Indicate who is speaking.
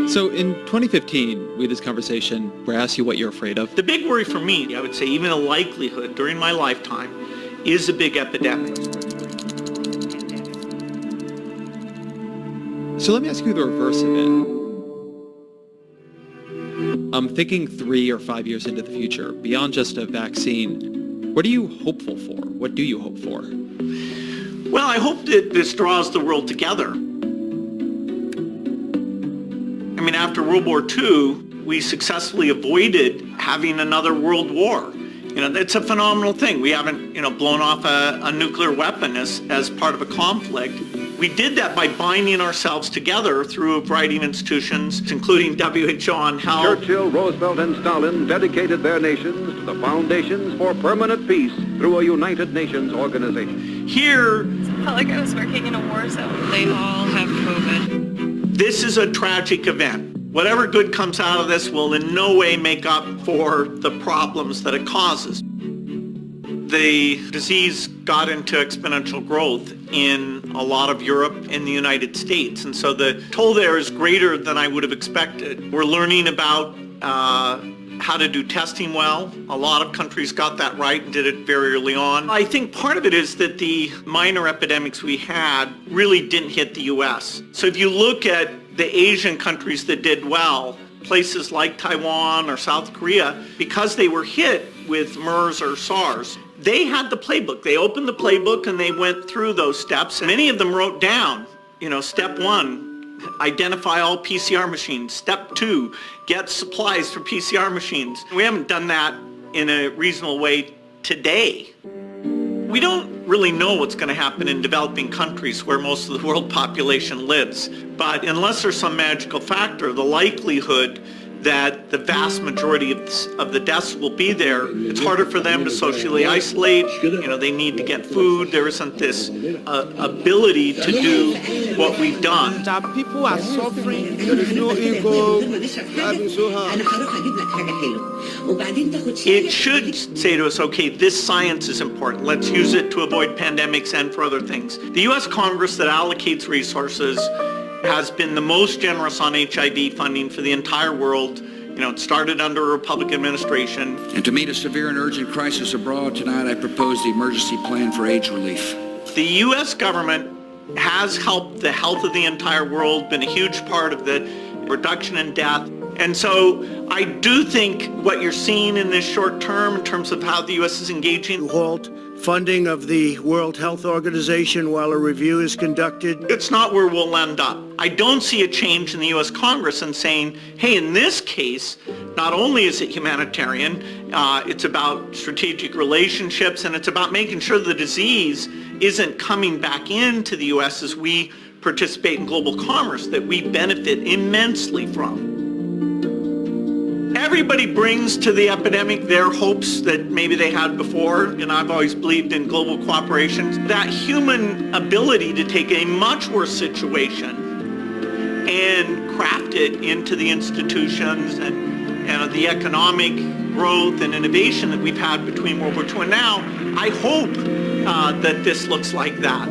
Speaker 1: So in 2015, we had this conversation where I asked you what you're afraid of.
Speaker 2: The big worry for me, I would say even a likelihood during my lifetime, is a big epidemic.
Speaker 1: So let me ask you the reverse of it. I'm thinking 3 or 5 years into the future, beyond just a vaccine. What are you hopeful for? What do you hope for?
Speaker 2: Well, I hope that this draws the world together. I mean, after World War II, we successfully avoided having another world war. You know, it's a phenomenal thing. We haven't, blown off a nuclear weapon as part of a conflict. We did that by binding ourselves together through a variety of institutions, including WHO on health.
Speaker 3: Churchill, Roosevelt, and Stalin dedicated their nations to the foundations for permanent peace through a United Nations organization.
Speaker 2: Here,
Speaker 4: I felt like I was working in a war zone. They all have COVID.
Speaker 2: This is a tragic event. Whatever good comes out of this will in no way make up for the problems that it causes. The disease got into exponential growth in a lot of Europe and the United States, and so the toll there is greater than I would have expected. We're learning about how to do testing well. A lot of countries got that right and did it very early on. I think part of it is that the minor epidemics we had really didn't hit the US. So if you look at the Asian countries that did well, places like Taiwan or South Korea, because they were hit with MERS or SARS, they had the playbook. They opened the playbook and they went through those steps. Many of them wrote down, step 1, identify all PCR machines. Step 2, get supplies for PCR machines. We haven't done that in a reasonable way today. We don't really know what's going to happen in developing countries where most of the world population lives. But unless there's some magical factor, the likelihood that the vast majority of the deaths will be there, it's harder for them to socially isolate. They need to get food. There isn't this ability to do what we've done.
Speaker 5: People are suffering. There is no ego. Life is so hard.
Speaker 2: It should say to us, okay, this science is important. Let's use it to avoid pandemics and for other things. The U.S. Congress that allocates resources has been the most generous on HIV funding for the entire world. It started under a Republican administration.
Speaker 6: And to meet a severe and urgent crisis abroad tonight, I propose the emergency plan for AIDS relief.
Speaker 2: The U.S. government has helped the health of the entire world, been a huge part of the reduction in death. And so I do think what you're seeing in this short term in terms of how the U.S. is engaging.
Speaker 5: Halt funding of the World Health Organization while a review is conducted.
Speaker 2: It's not where we'll end up. I don't see a change in the U.S. Congress in saying, hey, in this case, not only is it humanitarian, it's about strategic relationships, and it's about making sure the disease isn't coming back into the U.S. as we participate in global commerce that we benefit immensely from. Everybody brings to the epidemic their hopes that maybe they had before, and I've always believed in global cooperation. That human ability to take a much worse situation and craft it into the institutions and the economic growth and innovation that we've had between World War II and now, I hope that this looks like that.